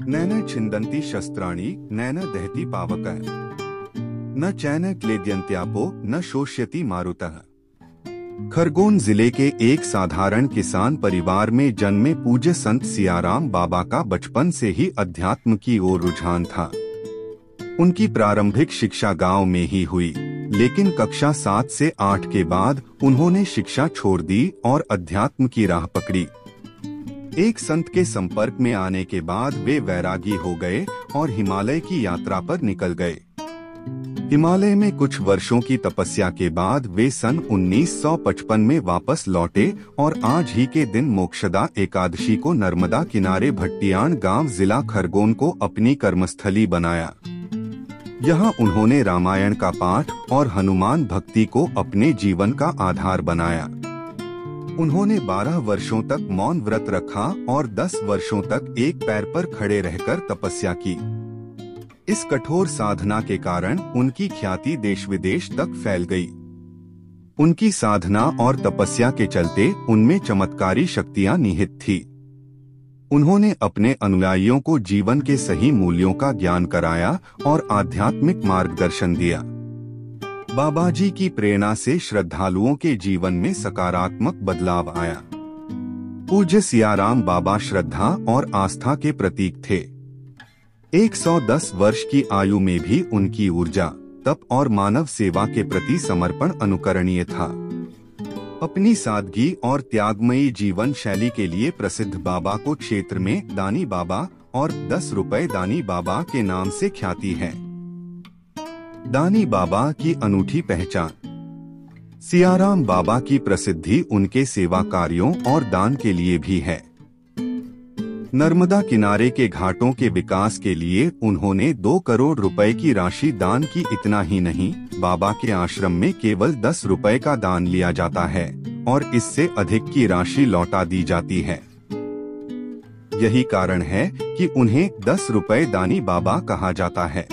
नैन छिन्दन्ति शस्त्राणि नैन दहति पावकः न चैन क्लेद्यन्त्यापो न शोष्यति मारुतः। खरगोन जिले के एक साधारण किसान परिवार में जन्मे पूज्य संत सियाराम बाबा का बचपन से ही अध्यात्म की ओर रुझान था। उनकी प्रारंभिक शिक्षा गांव में ही हुई, लेकिन कक्षा 7 से 8 के बाद उन्होंने शिक्षा छोड़ दी और अध्यात्म की राह पकड़ी। एक संत के संपर्क में आने के बाद वे वैरागी हो गए और हिमालय की यात्रा पर निकल गए। हिमालय में कुछ वर्षों की तपस्या के बाद वे सन 1955 में वापस लौटे और आज ही के दिन मोक्षदा एकादशी को नर्मदा किनारे भट्टियाण गांव जिला खरगोन को अपनी कर्मस्थली बनाया। यहाँ उन्होंने रामायण का पाठ और हनुमान भक्ति को अपने जीवन का आधार बनाया। उन्होंने 12 वर्षों तक मौन व्रत रखा और 10 वर्षों तक एक पैर पर खड़े रहकर तपस्या की। इस कठोर साधना के कारण उनकी ख्याति देश विदेश तक फैल गई। उनकी साधना और तपस्या के चलते उनमें चमत्कारी शक्तियां निहित थी। उन्होंने अपने अनुयायियों को जीवन के सही मूल्यों का ज्ञान कराया और आध्यात्मिक मार्गदर्शन दिया। बाबा जी की प्रेरणा से श्रद्धालुओं के जीवन में सकारात्मक बदलाव आया। पूज्य सियाराम बाबा श्रद्धा और आस्था के प्रतीक थे। 110 वर्ष की आयु में भी उनकी ऊर्जा, तप और मानव सेवा के प्रति समर्पण अनुकरणीय था। अपनी सादगी और त्यागमयी जीवन शैली के लिए प्रसिद्ध बाबा को क्षेत्र में दानी बाबा और 10 रुपए दानी बाबा के नाम से ख्याति है। दानी बाबा की अनूठी पहचान। सियाराम बाबा की प्रसिद्धि उनके सेवा कार्यों और दान के लिए भी है। नर्मदा किनारे के घाटों के विकास के लिए उन्होंने 2 करोड़ रुपए की राशि दान की। इतना ही नहीं, बाबा के आश्रम में केवल 10 रुपए का दान लिया जाता है और इससे अधिक की राशि लौटा दी जाती है। यही कारण है कि उन्हें 10 रुपए दानी बाबा कहा जाता है।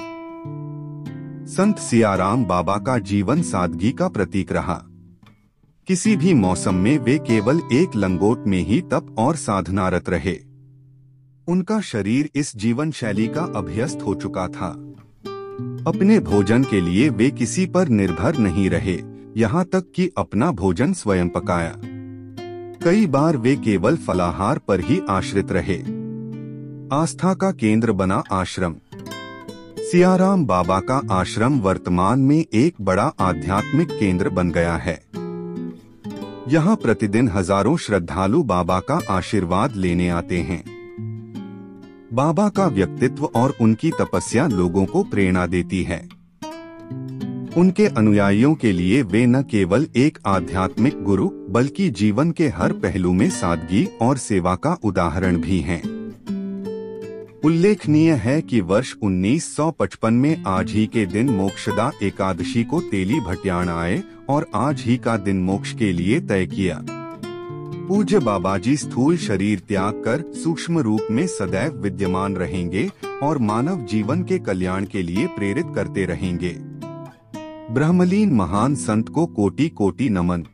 संत सियाराम बाबा का जीवन सादगी का प्रतीक रहा। किसी भी मौसम में वे केवल एक लंगोट में ही तप और साधनारत रहे। उनका शरीर इस जीवन शैली का अभ्यस्त हो चुका था। अपने भोजन के लिए वे किसी पर निर्भर नहीं रहे, यहाँ तक कि अपना भोजन स्वयं पकाया। कई बार वे केवल फलाहार पर ही आश्रित रहे। आस्था का केंद्र बना आश्रम। सियाराम बाबा का आश्रम वर्तमान में एक बड़ा आध्यात्मिक केंद्र बन गया है। यहाँ प्रतिदिन हजारों श्रद्धालु बाबा का आशीर्वाद लेने आते हैं। बाबा का व्यक्तित्व और उनकी तपस्या लोगों को प्रेरणा देती है। उनके अनुयायियों के लिए वे न केवल एक आध्यात्मिक गुरु बल्कि जीवन के हर पहलू में सादगी और सेवा का उदाहरण भी हैं। उल्लेखनीय है कि वर्ष 1955 में आज ही के दिन मोक्षदा एकादशी को तेली भट्टियाण आए और आज ही का दिन मोक्ष के लिए तय किया। पूज्य बाबाजी स्थूल शरीर त्याग कर सूक्ष्म रूप में सदैव विद्यमान रहेंगे और मानव जीवन के कल्याण के लिए प्रेरित करते रहेंगे। ब्रह्मलीन महान संत को कोटि कोटि नमन।